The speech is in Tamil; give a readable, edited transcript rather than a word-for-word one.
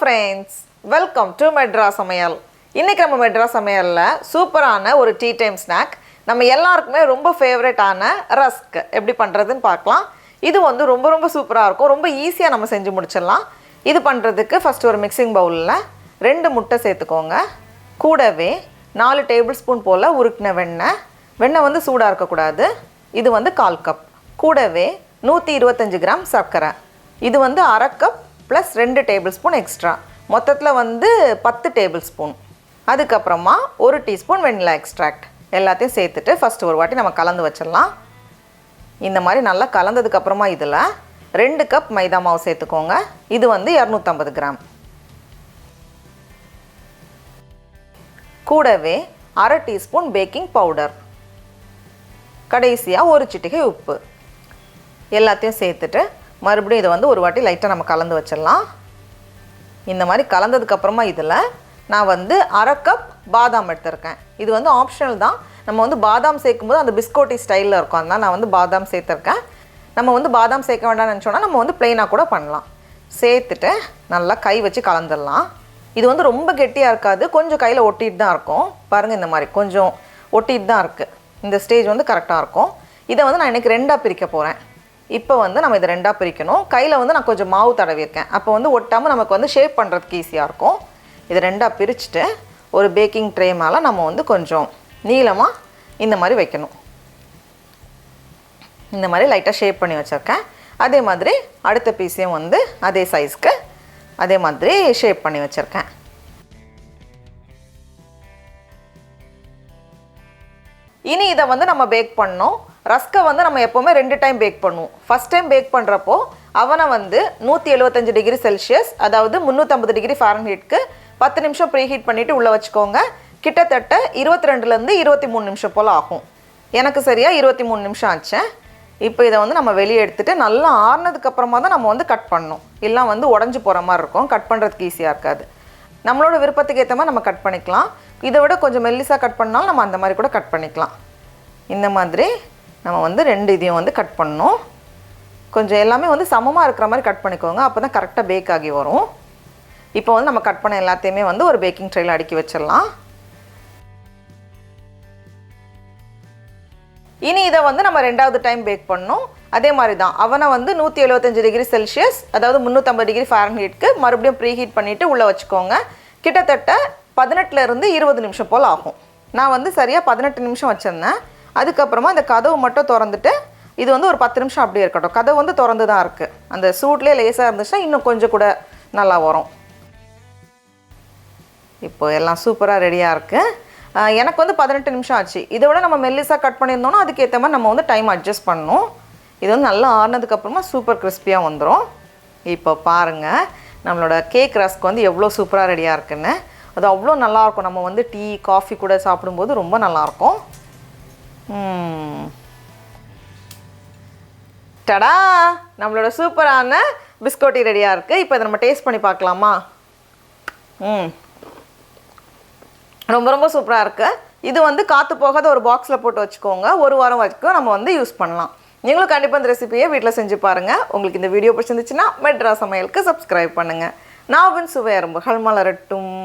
friends, welcome to Madras Samayal. இன்னைக்கு நம்ம Madras Samayalல சூப்பரான ஒரு டீ டைம் ஸ்நாக் நம்ம எல்லாருக்குமே ரொம்ப ஃபேவரட் ஆன ரஸ்க் எப்படி பண்றதுன்னு பார்க்கலாம். இது வந்து ரொம்ப சூப்பரா இருக்கும். ரொம்ப ஈஸியா நம்ம செஞ்சு முடிச்சிடலாம். இது பண்றதுக்கு ஃபர்ஸ்ட் ஒரு மிக்சிங் பவுல்ல 2 முட்டை சேர்த்துக்கோங்க. கூடவே 4 டேபிள்ஸ்பூன் போல உருக்குன வெண்ணெய். வெண்ணெய் வந்து சூடா இருக்க கூடாது. இது வந்து 1/4 கப். கூடவே 125 கிராம் சர்க்கரை. இது வந்து 1/2 கப் ப்ளஸ் 2 டேபிள்ஸ்பூன் எக்ஸ்ட்ரா. மொத்தத்தில் வந்து 10 டேபிள்ஸ்பூன். அதுக்கப்புறமா 1 டீஸ்பூன் வெண்ணிலா எக்ஸ்ட்ராக்ட் எல்லாத்தையும் சேர்த்துட்டு ஃபஸ்ட்டு ஒரு வாட்டி நம்ம கலந்து வச்சிடலாம். இந்த மாதிரி நல்லா கலந்ததுக்கப்புறமா இதில் 2 கப் மைதா மாவு சேர்த்துக்கோங்க. இது வந்து 250 கிராம். கூடவே 1/2 டீஸ்பூன் பேக்கிங் பவுடர். கடைசியாக 1 சிட்டிகை உப்பு எல்லாத்தையும் சேர்த்துட்டு மறுபடியும் இதை வந்து ஒரு வாட்டி லைட்டாக நம்ம கலந்து வச்சிடலாம். இந்த மாதிரி கலந்ததுக்கப்புறமா இதில் நான் வந்து 1/2 கப் பாதாம் எடுத்திருக்கேன். இது வந்து ஆப்ஷனல் தான். நம்ம வந்து பாதாம் சேர்க்கும்போது அந்த பிஸ்கோட்டி ஸ்டைலில் இருக்கும். அதனால் நான் வந்து பாதாம் சேர்த்துருக்கேன். நம்ம வந்து பாதாம் சேர்க்க வேண்டாம்னு நினச்சோன்னா நம்ம வந்து ப்ளெயினாக கூட பண்ணலாம். சேர்த்துட்டு நல்லா கை வச்சு கலந்துடலாம். இது வந்து ரொம்ப கெட்டியாக இருக்காது, கொஞ்சம் கையில் ஒட்டிட்டு தான் இருக்கும். பாருங்கள், இந்த மாதிரி கொஞ்சம் ஒட்டிட்டு தான் இருக்குது. இந்த ஸ்டேஜ் வந்து கரெக்டாக இருக்கும். இதை வந்து நான் இன்றைக்கி 2ஆக பிரிக்க போகிறேன். இப்போ வந்து நம்ம இதை 2ஆக பிரிக்கணும். கையில் வந்து நான் கொஞ்சம் மாவு தடவிருக்கேன். அப்போ வந்து ஒட்டாமல் நமக்கு வந்து ஷேப் பண்ணுறதுக்கு ஈஸியாக இருக்கும். இதை 2ஆக பிரிச்சுட்டு ஒரு பேக்கிங் ட்ரே மேலே நம்ம வந்து கொஞ்சம் நீளமாக இந்த மாதிரி வைக்கணும். இந்த மாதிரி லைட்டாக ஷேப் பண்ணி வச்சுருக்கேன். அதே மாதிரி அடுத்த பீஸையும் வந்து அதே சைஸ்க்கு அதே மாதிரி ஷேப் பண்ணி வச்சுருக்கேன். இனி இதை வந்து நம்ம பேக் பண்ணோம். ரஸ்க்கை வந்து நம்ம எப்போவுமே 2 டைம் பேக் பண்ணுவோம். ஃபஸ்ட் டைம் பேக் பண்ணுறப்போ அவனை வந்து 175 டிகிரி செல்சியஸ், அதாவது 350 டிகிரி ஃபாரன்ஹீட்க்கு 10 நிமிஷம் ப்ரீ ஹீட் பண்ணிவிட்டு உள்ளே வச்சுக்கோங்க. கிட்டத்தட்ட 22லேருந்து 23 நிமிஷம் போல் ஆகும். எனக்கு சரியாக 23 நிமிஷம் ஆச்சு. இப்போ இதை வந்து நம்ம வெளியே எடுத்துகிட்டு நல்லா ஆறுனதுக்கப்புறமா தான் நம்ம வந்து கட் பண்ணணும். இல்லை வந்து உடஞ்சி போகிற மாதிரி இருக்கும், கட் பண்ணுறதுக்கு ஈஸியாக இருக்காது. நம்மளோட விருப்பத்துக்கு ஏற்ற மாதிரி நம்ம கட் பண்ணிக்கலாம். இதை விட கொஞ்சம் மெல்லிஸாக கட் பண்ணாலும் நம்ம அந்த மாதிரி கூட கட் பண்ணிக்கலாம். இந்த மாதிரி நம்ம வந்து 2 இதையும் வந்து கட் பண்ணணும். கொஞ்சம் எல்லாமே வந்து சமமாக இருக்கிற மாதிரி கட் பண்ணிக்கோங்க. அப்போ தான் கரெக்டாக பேக் ஆகி வரும். இப்போ வந்து நம்ம கட் பண்ண எல்லாத்தையுமே வந்து ஒரு பேக்கிங் ட்ரேயில் அடுக்கி வச்சிடலாம். இனி இதை வந்து நம்ம 2வது டைம் பேக் பண்ணணும். அதே மாதிரி தான் அவனை வந்து 175 டிகிரி செல்சியஸ், அதாவது 350 டிகிரி ஃபாரன்ஹீட்க்கு மறுபடியும் ப்ரீ ஹீட் பண்ணிவிட்டு உள்ளே வச்சுக்கோங்க. கிட்டத்தட்ட 18லேருந்து 20 நிமிஷம் போல் ஆகும். நான் வந்து சரியாக 18 நிமிஷம் வச்சுருந்தேன். அதுக்கப்புறமா இந்த கதவு மட்டும் திறந்துட்டு இது வந்து ஒரு 10 நிமிஷம் அப்படியே இருக்கட்டும். கதவு வந்து திறந்து தான் இருக்குது. அந்த சூட்லேயே லேசாக இருந்துச்சுன்னா இன்னும் கொஞ்சம் கூட நல்லா வரும். இப்போ எல்லாம் சூப்பராக ரெடியாக இருக்குது. எனக்கு வந்து 18 நிமிஷம் ஆச்சு. இதை விட நம்ம மெல்லிஸாக கட் பண்ணியிருந்தோம்னா அதுக்கேற்ற மாதிரி நம்ம வந்து டைம் அட்ஜஸ்ட் பண்ணணும். இது வந்து நல்லா ஆறுனதுக்கப்புறமா சூப்பர் கிறிஸ்பியாக வந்துடும். இப்போ பாருங்கள், நம்மளோட கேக் ரஸ்க் வந்து எவ்வளோ சூப்பராக ரெடியாக இருக்குன்னு. அது அவ்வளோ நல்லாயிருக்கும். நம்ம வந்து டீ காஃபி கூட சாப்பிடும்போது ரொம்ப நல்லாயிருக்கும். டடா, நம்மளோட சூப்பரான பிஸ்கோட்டி ரெடியாக இருக்குது. இப்போ இதை நம்ம டேஸ்ட் பண்ணி பார்க்கலாமா? ரொம்ப சூப்பராக இருக்குது. இது வந்து காற்று போகாத ஒரு பாக்ஸில் போட்டு வச்சுக்கோங்க. 1 வாரம் வரைக்கும் நம்ம வந்து யூஸ் பண்ணலாம். நீங்களும் கண்டிப்பாக இந்த ரெசிபியை வீட்டில் செஞ்சு பாருங்கள். உங்களுக்கு இந்த வீடியோ பிடிச்சிருந்துச்சுன்னா மெட்ராஸ் சமையலுக்கு சப்ஸ்கிரைப் பண்ணுங்கள். நாவின் சுவை அரும்புகள் மலரட்டும்.